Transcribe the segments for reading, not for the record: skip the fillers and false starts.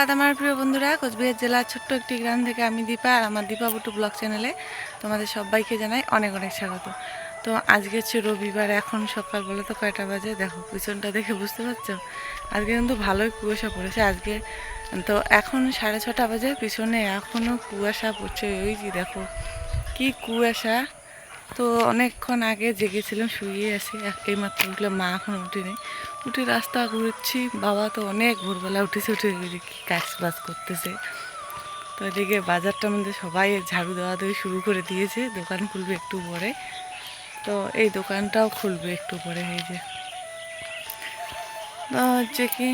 সুপ্রভাত আমার প্রিয় বন্ধুরা। কোচবিহার জেলার ছোট্ট একটি গ্রাম থেকে আমি দীপা আর আমার দীপা বুটু ব্লগ চ্যানেলে তোমাদের সবাইকে জানাই অনেক অনেক স্বাগত। তো আজকে হচ্ছে রবিবার, এখন সকাল বলে তো কয়টা বাজে দেখো, পিছনটা দেখে বুঝতে পারছো। আজকে কিন্তু ভালোই কুয়াশা পড়েছে আজকে। তো এখন 6:30 বাজে, পিছনে এখনও কুয়াশা পড়ছে। ওই যে দেখো কি কুয়াশা। তো অনেকক্ষণ আগে জেগেছিলাম, শুয়ে আছি, এইমাত্র উঠলে, মা এখন উঠিনি। উঠে রাস্তা ঘুরছি, বাবা তো অনেক ভোরবেলা উঠেছে, উঠে কি কাজ বাজ করতেছে। তো এদিকে বাজারটার মধ্যে সবাই ঝাড়ু দেওয়া দেওয়া শুরু করে দিয়েছে, দোকান খুলবে একটু পরে। তো এই দোকানটাও খুলবে একটু পরে। এই যে তো হচ্ছে কি,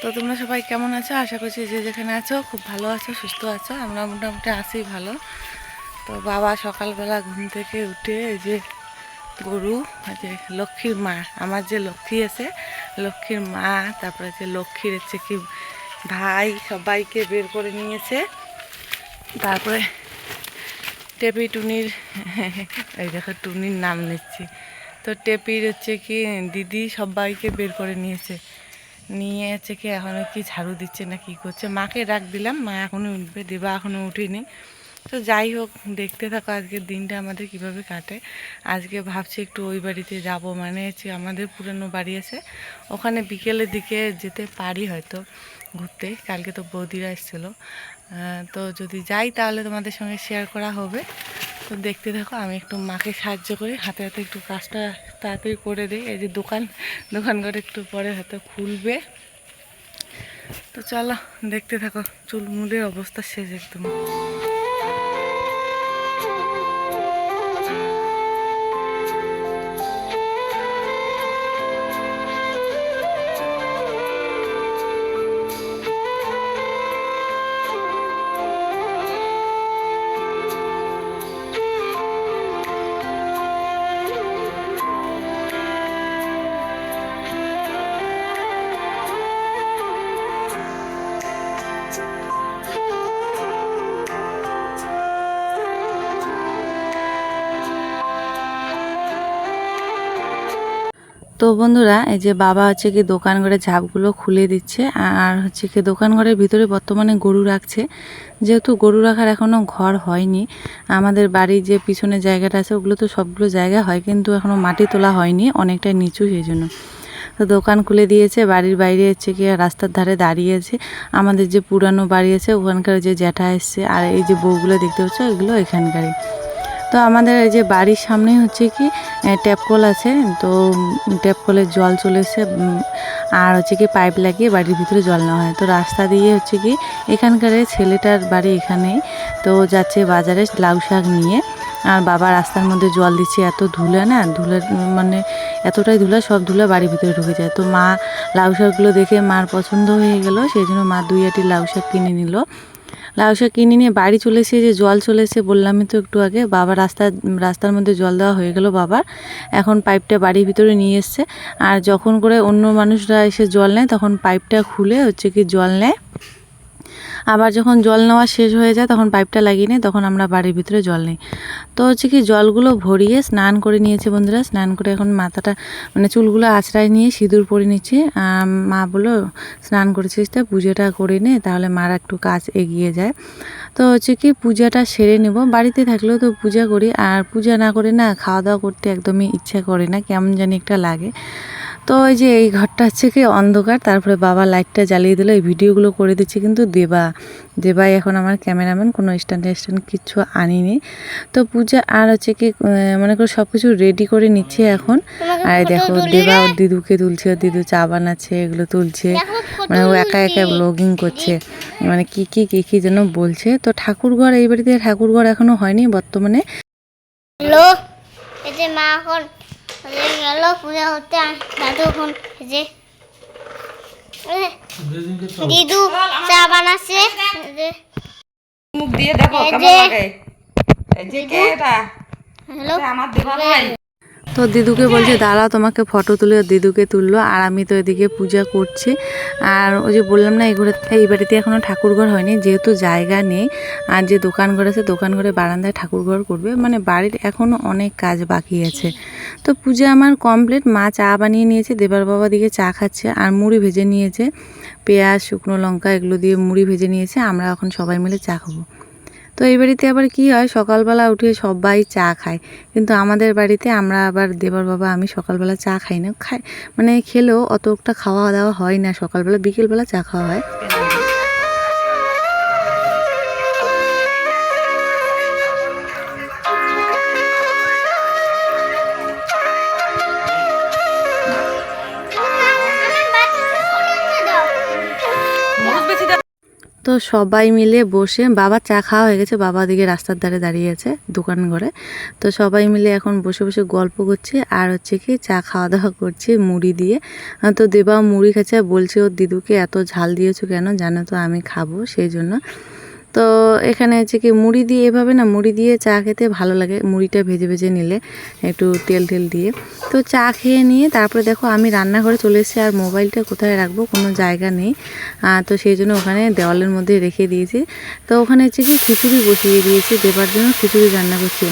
তো তোমরা সবাই কেমন আছো? আশা করছি যে যেখানে আছো খুব ভালো আছো, সুস্থ আছো। আমরা মোটামুটি আছি ভালো। তো বাবা সকালবেলা ঘুম থেকে উঠে এই যে গরু, যে লক্ষ্মীর মা, আমার যে লক্ষ্মী আছে, লক্ষ্মীর মা, তারপরে যে লক্ষ্মীর হচ্ছে কি ভাই, সবাইকে বের করে নিয়েছে। তারপরে টেপি টুনির, এই দেখো টুনির নাম নিচ্ছি, তো টেপির হচ্ছে কি দিদি সবাইকে বের করে নিয়েছে। নিয়ে হচ্ছে কি এখন কি ঝাড়ু দিচ্ছে না কি করছে। মাকে ডাক দিলাম, মা এখনও উঠবে, দেবা এখনও উঠিনি। তো যাই হোক, দেখতে থাকো আজকের দিনটা আমাদের কিভাবে কাটে। আজকে ভাবছি একটু ওই বাড়িতে যাব, মানে হচ্ছে আমাদের পুরানো বাড়ি আছে, ওখানে বিকেলের দিকে যেতে পারি হয়তো ঘুরতে। কালকে তো বৌদিরা এসেছিলো, তো যদি যাই তাহলে তোমাদের সঙ্গে শেয়ার করা হবে। তো দেখতে থাকো, আমি একটু মাকে সাহায্য করি, হাতে হাতে একটু কাজটা তাড়াতাড়ি করে দিই। এই যে দোকান করে একটু পরে হয়তো খুলবে। তো চলো দেখতে থাকো, চুল মুড়ের অবস্থা শেষ একদম। তো বন্ধুরা, এই যে বাবা হচ্ছে কি দোকান ঘরে ঝাপগুলো খুলে দিচ্ছে, আর হচ্ছে কি দোকান ঘরের ভিতরে বর্তমানে গরু রাখছে। যেহেতু গরু রাখার এখনও ঘর হয়নি, আমাদের বাড়ির যে পিছনে জায়গাটা আছে ওগুলো তো সবগুলো জায়গা হয়, কিন্তু এখনও মাটি তোলা হয়নি, অনেকটাই নিচু, সেই জন্য। তো দোকান খুলে দিয়েছে, বাড়ির বাইরে হচ্ছে কি রাস্তার ধারে দাঁড়িয়েছে আমাদের যে পুরানো বাড়ি আছে ওখানকার যে জ্যাঠা এসছে, আর এই যে বউগুলো দেখতে পাচ্ছ এগুলো এখানকারই। তো আমাদের এই যে বাড়ির সামনে হচ্ছে কি ট্যাপ কল আছে, তো ট্যাপ কলের জল চলে এসে, আর হচ্ছে কি পাইপ লাগিয়ে বাড়ির ভিতরে জল নেওয়া হয়। তো রাস্তা দিয়ে হচ্ছে কি এখানকার ছেলেটার বাড়ি এখানেই, তো যাচ্ছে বাজারে লাউ শাক নিয়ে। আর বাবা রাস্তার মধ্যে জল দিচ্ছে, এত ধুলা না, ধুলা মানে এতটাই ধুলা, সব ধুলা বাড়ির ভিতরে ঢুকে যায়। তো মা লাউ শাকগুলো দেখে মার পছন্দ হয়ে গেল, সেই জন্য মা 2 আটি লাউ শাক কিনে নিল। লাউ শাক কিনে নিয়ে বাড়ি চলে এসে, যে জল চলে এসে বললামই তো একটু আগে, বাবা রাস্তার মধ্যে জল দেওয়া হয়ে গেল বাবার। এখন পাইপটা বাড়ির ভিতরে নিয়ে এসছে, আর যখন করে অন্য মানুষরা এসে জল নেয় তখন পাইপটা খুলে হচ্ছে কি জল নেয়। আবার যখন জল নেওয়া শেষ হয়ে যায় তখন পাইপটা লাগিয়ে নেয়, তখন আমরা বাড়ির ভিতরে জল নিই। তো হচ্ছে কি জলগুলো ভরিয়ে স্নান করে নিয়েছে বন্ধুরা, স্নান করে এখন মাথাটা মানে চুলগুলো আঁচড়ায় নিয়ে সিঁদুর পরে নিচ্ছে। মা বললো স্নান করেছিস তো পূজাটা করে নে, তাহলে মার একটু কাজ এগিয়ে যায়। তো হচ্ছে কি পূজাটা সেরে নেব, বাড়িতে থাকলেও তো পূজা করি, আর পূজা না করে না খাওয়া দাওয়া করতে একদমই ইচ্ছা করে না, কেমন জানি একটা লাগে। তো ওই যে এই ঘরটা হচ্ছে কি অন্ধকার, তারপরে বাবা লাইটটা জ্বালিয়ে দিল, এই ভিডিওগুলো করে দিচ্ছে কিন্তু দেবাই এখন আমার ক্যামেরাম্যান, কোনো স্ট্যান্ড কিচ্ছু আনিনি। তো পূজা আর হচ্ছে কি মনে করো সব কিছু রেডি করে নিচ্ছে এখন। আর দেখো দেবা ওর দিদুকে তুলছে, ওর দিদু চা বানাচ্ছে, এগুলো তুলছে, মানে ও একা একা ব্লগিং করছে, মানে কি যেন বলছে। তো ঠাকুরঘর, এই বাড়িতে ঠাকুরঘর এখনো হয়নি বর্তমানে। হ্যালো, এই যে মা এখন গেল পূজা হতে, দাদু এখন যে দিদু চা বানাচ্ছে, মুখ দিয়ে দেখো কেমন লাগে। এই যে কে এটা? হ্যালো আমার দেবা ভাই। তো তো দিদুকে বলছে দাঁড়াও তোমাকে ফটো তুলে, দিদুকে তুললো। আর আমি তো এদিকে পূজা করছি। আর ওই যে বললাম না, এই বাড়িতে এখনও ঠাকুরঘর হয়নি, যেহেতু জায়গা নেই। আর যে দোকান ঘর আছে, দোকান ঘরে বারান্দায় ঠাকুরঘর করবে, মানে বাড়ির এখনও অনেক কাজ বাকি আছে। তো পূজা আমার কমপ্লিট। মা চা বানিয়ে নিয়েছে, দেবার বাবা দিকে চা খাচ্ছে, আর মুড়ি ভেজে নিয়েছে, পেঁয়াজ শুকনো লঙ্কা এগুলো দিয়ে মুড়ি ভেজে নিয়েছে। আমরা এখন সবাই মিলে চা খাবো। তো এই বাড়িতে আবার কি হয়, সকালবেলা উঠে সবাই চা খায়, কিন্তু আমাদের বাড়িতে আমরা আবার দেবার বাবা আমি সকালবেলা চা খাই না, মানে খেলেও অতটা খাওয়া দাওয়া হয় না সকালবেলা, বিকেলবেলা চা খাওয়া হয়। তো সবাই মিলে বসে, বাবার চা খাওয়া হয়ে গেছে, বাবা দিকে রাস্তার ধারে দাঁড়িয়ে আছে দোকান ঘরে। তো সবাই মিলে এখন বসে বসে গল্প করছে, আর হচ্ছে কি চা খাওয়া দাওয়া করছে মুড়ি দিয়ে। তো দেবাও মুড়ি খাচ্ছে, বলছে ওর দিদুকে এত ঝাল দিয়েছো কেন, জানো তো আমি খাবো সেই জন্য। তো এখানে হচ্ছে কি মুড়ি দিয়ে, এভাবে না মুড়ি দিয়ে চা খেতে ভালো লাগে, মুড়িটা ভেজে ভেজে নিলে একটু তেল দিয়ে। তো চা খেয়ে নিয়ে তারপরে দেখো আমি রান্নাঘরে চলে এসেছি, আর মোবাইলটা কোথায় রাখবো কোনো জায়গা নেই। তো সেই জন্য ওখানে দেওয়ালের মধ্যে রেখে দিয়েছি। তো ওখানে হচ্ছে কি খিচুড়ি বসিয়ে দিয়েছি, দেবার জন্য খিচুড়ি রান্না করছি।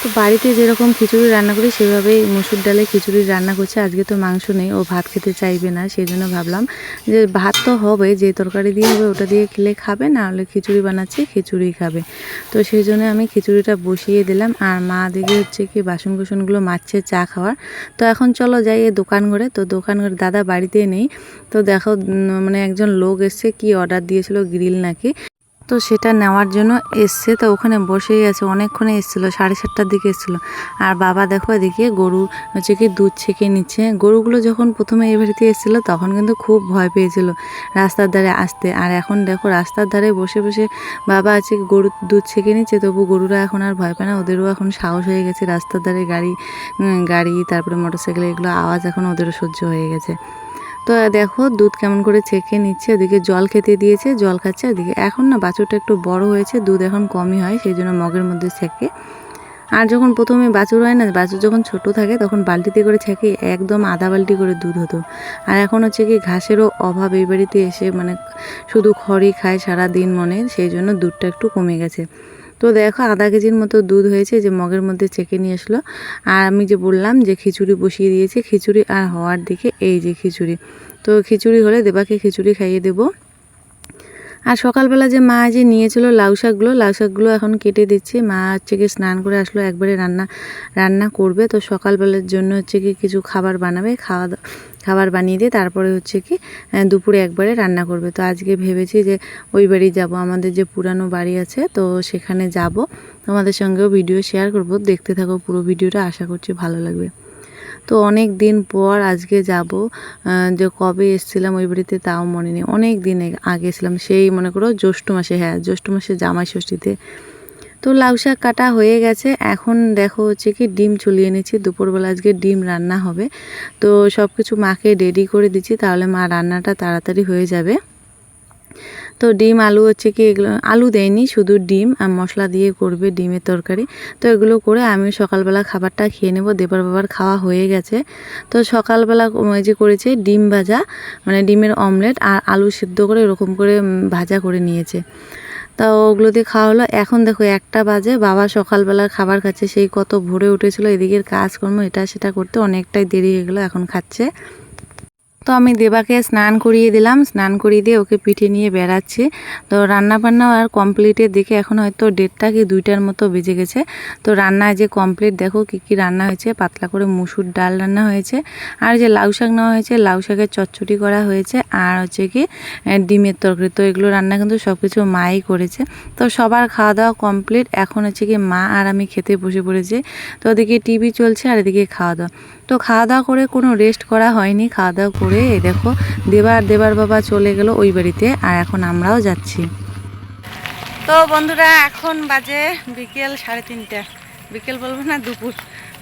তো বাড়িতে যেরকম খিচুড়ি রান্না করি সেভাবেই মসুর ডালে খিচুড়ি রান্না করছে। আজকে তো মাংস নেই, ও ভাত খেতে চাইবে না, সেই জন্য ভাবলাম যে ভাত তো হবে, যে তরকারি দিয়ে হবে ওটা দিয়ে খেলে খাবে, না হলে খিচুড়ি বানাচ্ছি খিচুড়ি খাবে। তো সেই জন্য আমি খিচুড়িটা বসিয়ে দিলাম। আর মা দিকে হচ্ছে কি বাসনগুলো মাজছে চা খাওয়ার। তো এখন চলো যাই এই দোকান ঘরে। তো দোকান ঘরে দাদা বাড়িতে নেই। তো দেখো মানে একজন লোক এসছে, কি অর্ডার দিয়েছিল গ্রিল নাকি, তো সেটা নেওয়ার জন্য এসছে। তো ওখানে বসেই আছে, অনেকক্ষণে এসেছিলো, 7:30টার দিকে এসেছিলো। আর বাবা দেখো এদিকে গরু হচ্ছে কি দুধ ছেঁকে নিচ্ছে। গরুগুলো যখন প্রথমে এই বাড়িতে এসেছিলো তখন কিন্তু খুব ভয় পেয়েছিল রাস্তার ধারে আসতে। আর এখন দেখো রাস্তার ধারে বসে বসে বাবা আছে গরু দুধ ছেঁকে নিচ্ছে, তবু গরুরা এখন আর ভয় পায় না, ওদেরও এখন সাহস হয়ে গেছে। রাস্তার ধারে গাড়ি তারপরে মোটরসাইকেল এগুলো আওয়াজ এখন ওদেরও সহ্য হয়ে গেছে। তো দেখো দুধ কেমন করে ছেঁকে নিচ্ছে, ওদিকে জল খেতে দিয়েছে, জল খাচ্ছে। ওদিকে এখন না বাছুরটা একটু বড় হয়েছে, দুধ এখন কমই হয়, সেই জন্য মগের মধ্যে ছেঁকে। আর যখন প্রথমে বাছুর হয় না, বাছুর যখন ছোট থাকে তখন বালতিতে করে ছেঁকে একদম আধা বালতি করে দুধ হতো। আর এখন হচ্ছে কি ঘাসেরও অভাব এই বাড়িতে এসে, মানে শুধু খড়ই খায় সারাদিন মনে, সেই জন্য দুধটা একটু কমে গেছে। তো দেখো আধা কেজির মতো দুধ হয়েছে, যে মগের মধ্যে ছেঁকে নিয়ে আসলো। আর আমি যে বললাম যে খিচুড়ি বসিয়ে দিয়েছি, খিচুড়ি আর হওয়ার দিকে এই যে খিচুড়ি। তো খিচুড়ি হলে দেবাকে খিচুড়ি খাইয়ে দেবো। আর সকালবেলা যে মা যে নিয়েছিল লাউ শাকগুলো এখন কেটে দিচ্ছি। মা হচ্ছে কি স্নান করে আসলো, একবারে রান্না করবে। তো সকালবেলার জন্য হচ্ছে কি কিছু খাবার বানাবে, খাবার বানিয়ে দিয়ে তারপরে হচ্ছে কি দুপুরে একবারে রান্না করবে। তো আজকে ভেবেছি যে ওই বাড়ি যাব, আমাদের যে পুরানো বাড়ি আছে, তো সেখানে যাব। তোমাদের সঙ্গেও ভিডিও শেয়ার করব, দেখতে থাকো পুরো ভিডিওটা, আশা করছি ভালো লাগবে। তো অনেক দিন পর আজকে যাব। যে কবে এসেছিলাম ওই বাড়িতে তাও মনে নেই, অনেক দিন আগে এসেছিলাম, সেই মনে করো জ্যৈষ্ঠ মাসে, হ্যাঁ জ্যৈষ্ঠ মাসে জামাই ষষ্ঠীতে। তো লাউ শাক কাটা হয়ে গেছে, এখন দেখো হচ্ছে কি ডিম চুলিয়ে নিচ্ছি, দুপুরবেলা আজকে ডিম রান্না হবে। তো সব কিছু মাকে রেডি করে দিচ্ছি, তাহলে মা রান্নাটা তাড়াতাড়ি হয়ে যাবে। তো ডিম আলু হচ্ছে কি এগুলো আলু দেয়নি, শুধু ডিম আর মশলা দিয়ে করবে ডিমের তরকারি। তো এগুলো করে আমি সকালবেলা খাবারটা খেয়ে নেব, দেবার বাবার খাওয়া হয়ে গেছে। তো সকালবেলা ওই যে করেছে ডিম ভাজা, মানে ডিমের অমলেট আর আলু সিদ্ধ করে এরকম করে ভাজা করে নিয়েছে। তা ওগুলো দিয়ে খাওয়া হলো। এখন দেখো 1টা বাজে, বাবা সকালবেলার খাবার খাচ্ছে, সেই কত ভোরে উঠেছিল, এদিকের কাজকর্ম এটা সেটা করতে অনেকটাই দেরি হয়ে গেলো, এখন খাচ্ছে। তো আমি দেবাকে স্নান করিয়ে দিলাম, স্নান করিয়ে দিয়ে ওকে পিঠে নিয়ে বেড়াচ্ছি। তো রান্না বান্নাও আর কমপ্লিটের দিকে, এখন হয়তো 1:30 কি 2টার মতো বেজে গেছে। তো রান্না যে কমপ্লিট, দেখো কি রান্না হয়েছে, পাতলা করে মুসুর ডাল রান্না হয়েছে, আর যে লাউ শাক নেওয়া হয়েছে, লাউ শাকের চচ্চড়ি করা হয়েছে, আর হচ্ছে কি ডিমের তরকারি। তো এগুলো রান্না কিন্তু সব কিছু মাই করেছে। তো সবার খাওয়া দাওয়া কমপ্লিট, এখন হচ্ছে কি মা আর আমি খেতে বসে পড়েছি। তো ওদিকে টিভি চলছে আর এদিকে খাওয়া দাওয়া। তো খাওয়া দাওয়া করে কোনো রেস্ট করা হয়নি, খাওয়া দাওয়া করে দেখো দেবার বাবা চলে গেল ওই বাড়িতে, আর এখন আমরাও যাচ্ছি। তো বন্ধুরা এখন বাজে বিকেল 3:30, বিকেল বলবো না দুপুর।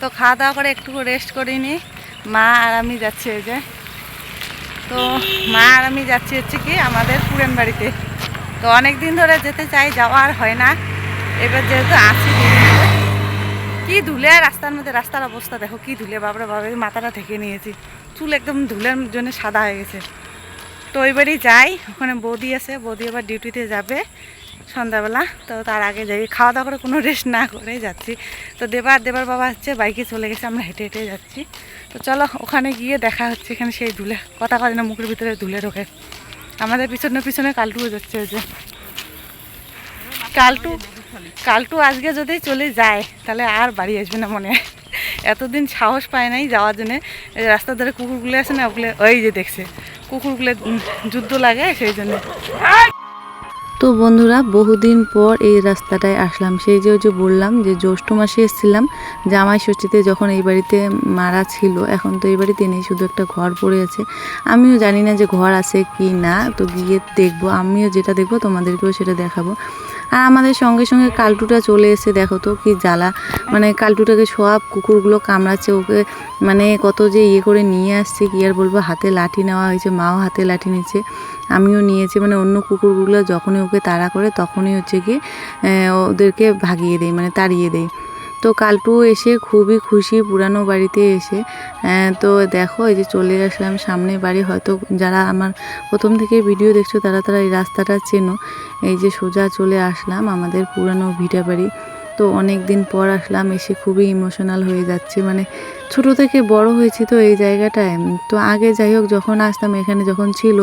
তো খাওয়া দাওয়া করে একটু রেস্ট করিনি, মা আর আমি যাচ্ছি। এই যে তো মা আর আমি যাচ্ছি হচ্ছে কি আমাদের পুরান বাড়িতে। তো অনেক দিন ধরে যেতে চাই, যাওয়া আর হয় না, এবার যেহেতু আছি কি ধুলে রাস্তার মধ্যে, রাস্তার অবস্থা দেখো কি ধুলে, বাবরা বাবা মাথাটা ঢেকে নিয়েছি, চুল একদম ধুলের জন্য সাদা হয়ে গেছে। তো ওইবারই যাই, ওখানে বৌদি আছে, বৌদি আবার ডিউটিতে যাবে সন্ধ্যাবেলা, তো তার আগে যাই, খাওয়া দাওয়া করে কোনো রেস্ট না করে যাচ্ছি। তো দেবার বাবা হচ্ছে বাইকে চলে গেছে, আমরা হেঁটে হেঁটে যাচ্ছি। তো চলো ওখানে গিয়ে দেখা হচ্ছে, এখানে সেই ধুলে কথা কথা না মুখের ভিতরে ধুলে ঢোকে। আমাদের পিছনে পিছনে কালটুও যাচ্ছে, ওই যে কালটু আজকে যদি চলে যায় তাহলে আর বাড়ি আসবে না মনে হয়, এতদিন সাহস পায় নাই যাওয়ার জন্যে। রাস্তার ধারে কুকুরগুলো আছে না, ওগুলো ওই যে দেখছে কুকুরগুলো যুদ্ধ লাগে সেই জন্য। তো বন্ধুরা বহুদিন পর এই রাস্তাটায় আসলাম, সেই যে বললাম যে জ্যৈষ্ঠ মাসে এসেছিলাম জামাই ষষ্ঠীতে, যখন এই বাড়িতে মারা ছিল, এখন তো এই বাড়িতে নেই, শুধু একটা ঘর পড়ে আছে। আমিও জানি না যে ঘর আছে কি না, তো গিয়ে দেখবো, আমিও যেটা দেখবো তোমাদেরকেও সেটা দেখাবো। আর আমাদের সঙ্গে সঙ্গে কালটুটা চলে এসে, দেখো তো কি জ্বালা, মানে কালটুটাকে সব কুকুরগুলো কামড়াচ্ছে, ওকে মানে কত যে ইয়ে করে নিয়ে আসছে, কি আর বলবো, হাতে লাঠি নেওয়া হয়েছে, মাও হাতে লাঠি নিচ্ছে, আমিও নিয়েছি। মানে অন্য কুকুরগুলো যখনই ওকে তাড়া করে তখনই হচ্ছে কি ওদেরকে ভাগিয়ে দেয়, মানে তাড়িয়ে দেয়। তো কালটু এসে খুবই খুশি পুরানো বাড়িতে এসে। তো দেখো এই যে চলে আসলাম সামনে বাড়ি, হয়তো যারা আমার প্রথম থেকে ভিডিও দেখছো তারা এই রাস্তাটা চেনো। এই যে সোজা চলে আসলাম আমাদের পুরানো ভিটা বাড়ি। তো অনেক দিন পর আসলাম, এসে খুবই ইমোশনাল হয়ে যাচ্ছে, মানে ছোট থেকে বড় হয়েছি তো এই জায়গাটায়। তো আগে যাই হোক যখন আসতাম এখানে, যখন ছিল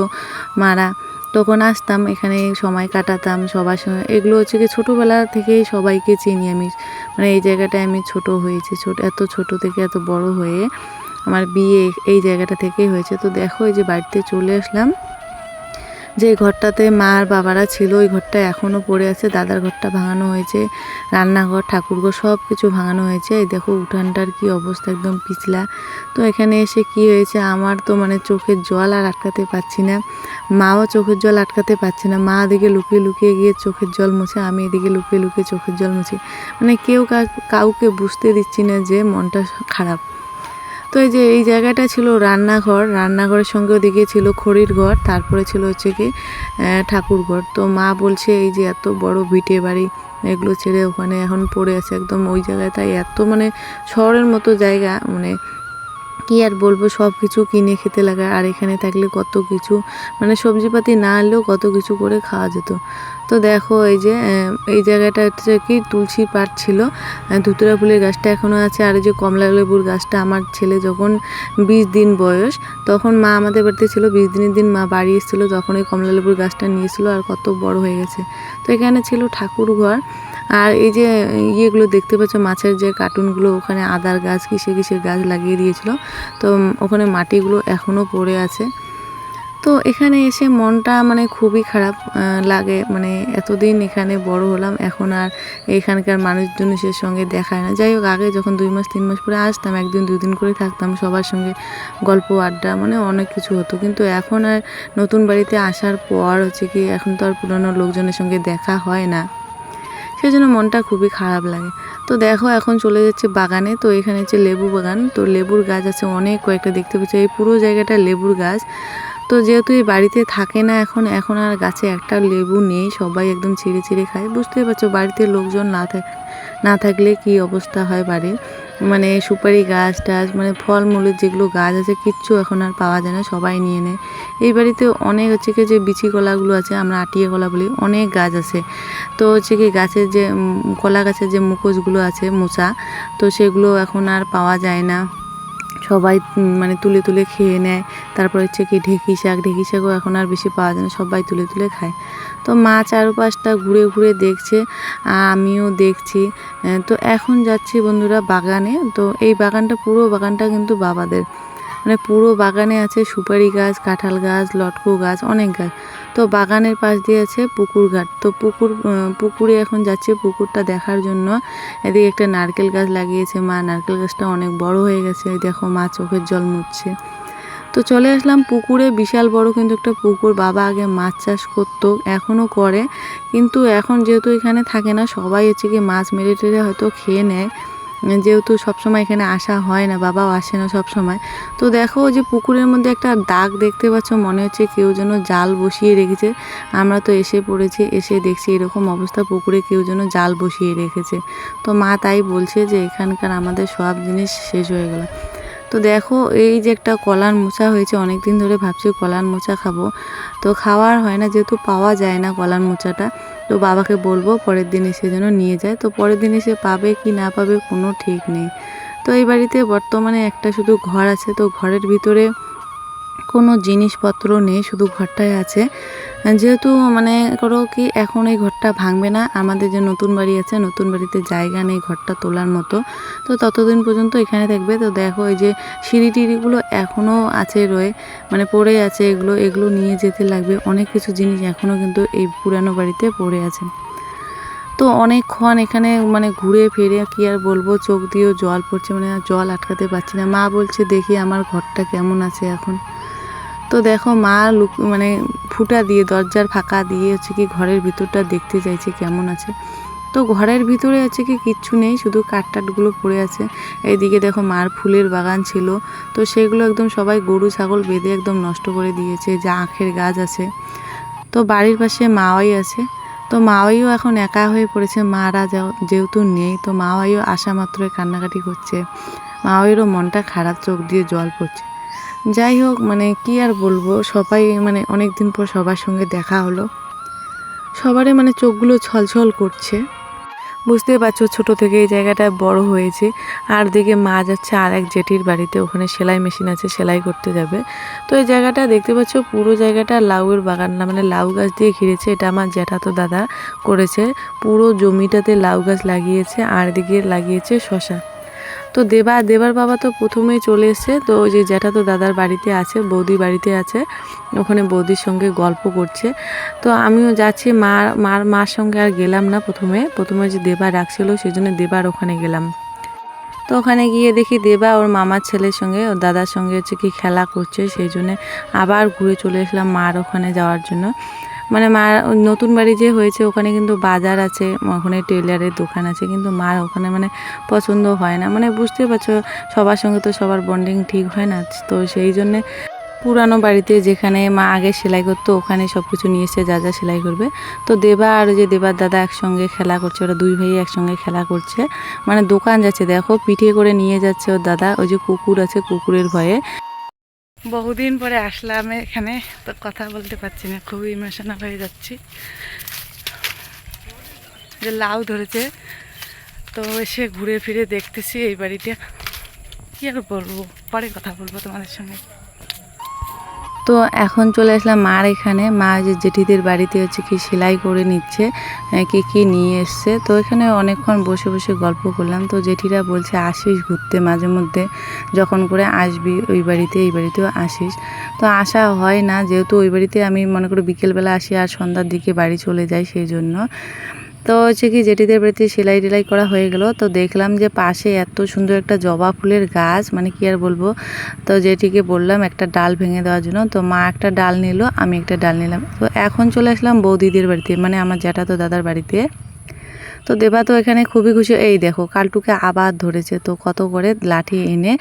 মারা, তখন আসতাম এখানে, সময় কাটাতাম সবার সঙ্গে। এগুলো হচ্ছে কি ছোটোবেলা থেকেই সবাইকে চিনি আমি, মানে এই জায়গাটায় আমি ছোট হয়েছি, এত ছোট থেকে এত বড় হয়ে আমার বিয়ে এই জায়গাটা থেকেই হয়েছে। তো দেখো এই যে বাড়িতে চলে আসলাম, যে ঘরটাতে মা আর বাবারা ছিল ওই ঘরটা এখনও পড়ে আছে, দাদার ঘরটা ভাঙানো হয়েছে, রান্নাঘর ঠাকুরঘর সব কিছু ভাঙানো হয়েছে। এই দেখো উঠানটার কি অবস্থা, একদম পিছলা। তো এখানে এসে কি হয়েছে, আমার তো মানে চোখের জল আর আটকাতে পারছি না, মাও চোখের জল আটকাতে পারছে না। মা এদিকে লুকিয়ে লুকিয়ে গিয়ে চোখের জল মুছে, আমি এদিকে লুকিয়ে লুকিয়ে চোখের জল মুছি, মানে কেউ কাউকে বুঝতে দিচ্ছি না যে মনটা খারাপ। তো এই যে এই জায়গাটা ছিল রান্নাঘর, রান্নাঘরের সঙ্গে ওদিকে ছিল খড়ির ঘর, তারপরে ছিল হচ্ছে কি ঠাকুর ঘর। তো মা বলছে এই যে এত বড় ভিটে বাড়ি, এগুলো ছেড়ে ওখানে এখন পড়ে আছে একদম ওই জায়গায়, তাই এত মানে শহরের মতো জায়গা, মানে কি আর বলবো, সব কিছু কিনে খেতে লাগে। আর এখানে থাকলে কত কিছু, মানে সবজিপাতি না আনলেও কত কিছু করে খাওয়া যেত। তো দেখো এই যে এই জায়গাটা হচ্ছে কি তুলসী পাট ছিল, ধুতুরা ফুলের গাছটা এখনও আছে। আর এই যে কমলা লেবুর গাছটা, আমার ছেলে যখন 20 দিন বয়স তখন মা আমাদের বাড়িতে ছিল, 20 দিনের দিন মা বাড়ি এসেছিলো, তখন এই কমলা লেবুর গাছটা নিয়েছিল, আর কত বড় হয়ে গেছে। তো এখানে ছিল ঠাকুর ঘর। আর এই যে ইয়েগুলো দেখতে পাচ্ছ মাছের যে কার্টুনগুলো, ওখানে আদার গাছ কিসের গাছ লাগিয়ে দিয়েছিল, তো ওখানে মাটিগুলো এখনও পড়ে আছে। তো এখানে এসে মনটা মানে খুবই খারাপ লাগে, মানে এতদিন এখানে বড় হলাম, এখন আর এখানকার মানুষজনের সঙ্গে দেখায় না। যাই হোক আগে যখন 2 মাস 3 মাস পরে আসতাম, 1 দিন 2 দিন করে থাকতাম, সবার সঙ্গে গল্প আড্ডা মানে অনেক কিছু হতো। কিন্তু এখন আর নতুন বাড়িতে আসার পর হচ্ছে কি এখন তো আর পুরনো লোকজনের সঙ্গে দেখা হয় না, সেই জন্য মনটা খুবই খারাপ লাগে। তো দেখো এখন চলে যাচ্ছে বাগানে, তো এখানে হচ্ছে লেবু বাগান, তো লেবুর গাছ আছে অনেক কয়েকটা, দেখতে পাচ্ছি এই পুরো জায়গাটা লেবুর গাছ। তো যেহেতু এই বাড়িতে থাকে না এখন আর গাছে একটা লেবু নেই, সবাই একদম ছিঁড়ে ছিঁড়ে খায়। বুঝতেই পারছো বাড়িতে লোকজন না থাকলে কি অবস্থা হয় বাড়ির, মানে সুপারি গাছ টাছ মানে ফলমূলের যেগুলো গাছ আছে কিচ্ছু এখন আর পাওয়া যায় না, সবাই নিয়ে নেয়। এই বাড়িতে অনেক হচ্ছে কি যে বিচি কলাগুলো আছে, আমরা আটিয়া কলা বলি, অনেক গাছ আছে। তো হচ্ছে কি গাছের যে কলা গাছের যে মুখোশগুলো আছে মোচা, তো সেগুলো এখন আর পাওয়া যায় না, সবাই মানে তুলে তুলে খেয়ে নেয়। তারপর হচ্ছে কি ঢেঁকি শাকও এখন আর বেশি পাওয়া যায় না, সবাই তুলে তুলে খায়। তো মা চারপাশটা ঘুরে ঘুরে দেখছে, আমিও দেখছি। তো এখন যাচ্ছি বন্ধুরা বাগানে। তো এই বাগানটা পুরো বাগানটা কিন্তু বাবাদের, মানে পুরো বাগানে আছে সুপারি গাছ, কাঁঠাল গাছ, লটকো গাছ, অনেক গাছ। তো বাগানের পাশ দিয়ে আছে পুকুর ঘাট, তো পুকুরে এখন যাচ্ছে পুকুরটা দেখার জন্য। এদিকে একটা নারকেল গাছ লাগিয়েছে মা, নারকেল গাছটা অনেক বড় হয়ে গেছে, দেখো মা চোখের জল মুছছে। তো চলে আসলাম পুকুরে, বিশাল বড় কিন্তু একটা পুকুর। বাবা আগে মাছ চাষ করতো, এখনও করে, কিন্তু এখন যেহেতু এখানে থাকে না, সবাই হচ্ছে কি মাছ মেরে টেরে হয়তো খেয়ে নেয়, যেহেতু সবসময় এখানে আসা হয় না, বাবাও আসে না সবসময়। তো দেখো যে পুকুরের মধ্যে একটা দাগ দেখতে পাচ্ছ, মনে হচ্ছে কেউ যেন জাল বসিয়ে রেখেছে। আমরা তো এসে পড়েছি, এসে দেখছি এরকম অবস্থা, পুকুরে কেউ যেন জাল বসিয়ে রেখেছে। তো মা তাই বলছে যে এখানকার আমাদের সব জিনিস শেষ হয়ে গেল। তো দেখো এই যে একটা কলার মোচা হয়েছে, অনেক দিন ধরে ভাবছি কলার মোচা খাবো, তো খাওয়ার হয় না যেহেতু পাওয়া যায় না কলার মোচাটা। তো বাবাকে বলবো পরের দিন এসে যেন নিয়ে যায়। তো পরের দিন এসে পাবে কি না পাবে কোনো ঠিক নেই। তো এই বাড়িতে বর্তমানে একটা শুধু ঘর আছে, তো ঘরের ভিতরে কোনো জিনিসপত্র নেই, শুধু ঘরটাই আছে। যেহেতু মানে করো কি এখন এই ঘরটা ভাঙবে না, আমাদের যে নতুন বাড়ি আছে নতুন বাড়িতে জায়গা নেই ঘরটা তোলার মতো, তো ততদিন পর্যন্ত এখানে থাকবে। তো দেখো এই যে সিঁড়ি টিড়িগুলো এখনও আছে রয়ে, মানে পড়ে আছে, এগুলো নিয়ে যেতে লাগবে। অনেক কিছু জিনিস এখনও কিন্তু এই পুরানো বাড়িতে পড়ে আছে। তো অনেকক্ষণ এখানে মানে ঘুরে ফিরে কি আর বলবো, চোখ দিয়েও জল পড়ছে, মানে আর জল আটকাতে পারছি না। মা বলছে দেখি আমার ঘরটা কেমন আছে এখন। তো দেখো মা মানে ফুটা দিয়ে দরজার ফাঁকা দিয়ে হচ্ছে কি ঘরের ভিতরটা দেখতে চাইছে কেমন আছে। তো ঘরের ভিতরে আছে কি কিচ্ছু নেই, শুধু কাঠটাটগুলো পড়ে আছে। এইদিকে দেখো মার ফুলের বাগান ছিল, তো সেগুলো একদম সবাই গরু ছাগল বেঁধে একদম নষ্ট করে দিয়েছে। যে আখের গাছ আছে, তো বাড়ির পাশে মাওয়াই আছে, তো মাওয়াইও এখন একা হয়ে পড়েছে। মারা যেহেতু নেই, তো মাওয়াইও আসা মাত্রই কান্নাকাটি করছে। মাওয়াইয়েরও মনটা খারাপ, চোখ দিয়ে জল পড়ছে। যাই হোক, মানে কি আর বলবো, সবাই মানে অনেক দিন পর সবার সঙ্গে দেখা হলো, সবারই মানে চোখগুলো ছলছল করছে। বুঝতে পারছো ছোট থেকে এই জায়গাটা বড় হয়েছে। আর দিকে মা যাচ্ছে আর এক জেঠির বাড়িতে, ওখানে সেলাই মেশিন আছে, সেলাই করতে যাবে। তো এই জায়গাটা দেখতে পাচ্ছ পুরো জায়গাটা লাউয়ের বাগান, না মানে লাউ গাছ দিয়ে ঘিরেছে। এটা আমার জ্যাঠাতো দাদা করেছে, পুরো জমিটাতে লাউ গাছ লাগিয়েছে আর দিকে লাগিয়েছে শশা। তো দেবার বাবা তো প্রথমেই চলে এসছে, তো ওই যে জ্যাঠাতো দাদার বাড়িতে আছে, বৌদি বাড়িতে আছে, ওখানে বৌদির সঙ্গে গল্প করছে। তো আমিও যাচ্ছি, মার সঙ্গে আর গেলাম না। প্রথমে যে দেবা রাখছিল সেই জন্য দেবার ওখানে গেলাম। তো ওখানে গিয়ে দেখি দেবা ওর মামার ছেলের সঙ্গে, ওর দাদার সঙ্গে হচ্ছে কি খেলা করছে, সেই জন্যে আবার ঘুরে চলে আসলাম মার ওখানে যাওয়ার জন্য। মানে মার নতুন বাড়ি যে হয়েছে ওখানে কিন্তু বাজার আছে, ওখানে টেলারের দোকান আছে, কিন্তু মার ওখানে মানে পছন্দ হয় না। মানে বুঝতে পারছো সবার সঙ্গে তো সবার বন্ডিং ঠিক হয় না, তো সেই জন্যে পুরানো বাড়িতে যেখানে মা আগে সেলাই করতো ওখানে সব কিছু নিয়ে এসে যা যা সেলাই করবে। তো দেবা আর যে দেবার দাদা একসঙ্গে খেলা করছে, ওরা দুই ভাই একসঙ্গে খেলা করছে, মানে দোকান যাচ্ছে। দেখো পিঠে করে নিয়ে যাচ্ছে ওর দাদা, ওই যে কুকুর আছে, কুকুরের ভয়ে। বহুদিন পরে আসলাম এখানে, তো কথা বলতে পারছি না, খুবই ইমোশনাল হয়ে যাচ্ছি। যে লাউ ধরেছে, তো এসে ঘুরে ফিরে দেখতেছি এই বাড়িটা। কি আর বলবো, পরে কথা বলবো তোমাদের সঙ্গে। তো এখন চলে আসলাম মার এখানে, মা যে জেঠিদের বাড়িতে হচ্ছে কি সেলাই করে নিচ্ছে, কি নিয়ে এসছে। তো এখানে অনেকক্ষণ বসে বসে গল্প করলাম। তো জেঠিরা বলছে আসিস ঘুরতে মাঝে মধ্যে, যখন করে আসবি ওই বাড়িতে, এই বাড়িতেও আসিস। তো আসা হয় না, যেহেতু ওই বাড়িতে আমি মনে করি বিকেলবেলা আসি আর সন্ধ্যার দিকে বাড়ি চলে যাই, সেই জন্য। তো হচ্ছে কি জেঠিদের বাড়িতে সেলাই টেলাই করা হয়ে গেল। তো দেখলাম যে পাশে এত সুন্দর একটা জবা ফুলের গাছ, মানে কি আর বলবো। তো জেঠিকে বললাম একটা ডাল ভেঙে দেওয়ার জন্য, তো মা একটা ডাল নিল, আমি একটা ডাল নিলাম। তো এখন চলে আসলাম বৌদিদের বাড়িতে, মানে আমার জ্যাঠাতো দাদার বাড়িতে। তো দেবা তো এখানে খুবই খুশি। এই দেখো কালটুকে আবার ধরেছে, তো কত করে লাঠি এনে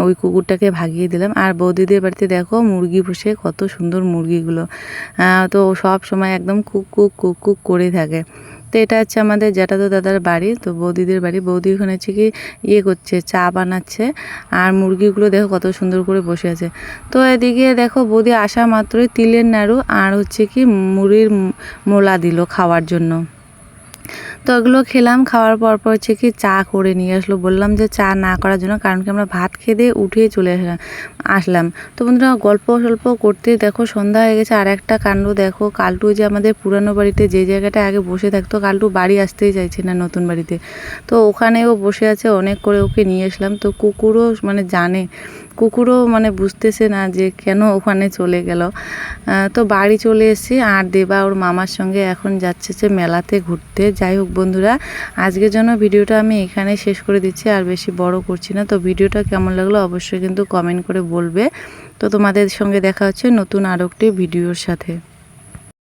ওই কুকুরটাকে ভাগিয়ে দিলাম। আর বৌদিদের বাড়িতে দেখো মুরগি বসে, কত সুন্দর মুরগিগুলো, তো সব সময় একদম কুক কুক কুক কুক করে থাকে। তো এটা হচ্ছে আমাদের জ্যাঠাতো দাদার বাড়ি, তো বৌদিদের বাড়ি। বৌদি ওখানে হচ্ছে কি করছে, চা বানাচ্ছে, আর মুরগিগুলো দেখো কত সুন্দর করে বসে আছে। তো এদিকে দেখো বৌদি আসা মাত্রই তিলের নাড়ু আর হচ্ছে কি মুড়ির মোলা দিল খাওয়ার জন্য। তো ওগুলো খেলাম, খাওয়ার পর হচ্ছে কি চা করে নিয়ে আসলো। বললাম যে চা না করার জন্য, কারণ কি আমরা ভাত খেয়ে দিয়ে উঠে চলে আসলাম। তো বন্ধুরা গল্প স্বল্প করতে দেখো সন্ধ্যা হয়ে গেছে। আর একটা কাণ্ড দেখো, কালটু যে আমাদের পুরানো বাড়িতে যে জায়গাটা আগে বসে থাকতো, কালটু বাড়ি আসতেই চাইছে না নতুন বাড়িতে। তো ওখানেও বসে আছে, অনেক করে ওকে নিয়ে আসলাম। তো কুকুরও মানে জানে, কুকুরও মানে বুঝতেছে না যে কেন ওখানে চলে গেল। তো বাড়ি চলে এসেছি, আর দেবা ওর মামার সঙ্গে এখন যাচ্ছে যে মেলাতে ঘুরতে। যাই হোক বন্ধুরা, আজকের জন্য ভিডিওটা আমি এখানে শেষ করে দিচ্ছি, আর বেশি বড় করছি না। তো ভিডিওটা কেমন লাগলো অবশ্যই কিন্তু কমেন্ট করে বলবে। তো তোমাদের সঙ্গে দেখা হচ্ছে নতুন আরও একটি ভিডিওর সাথে।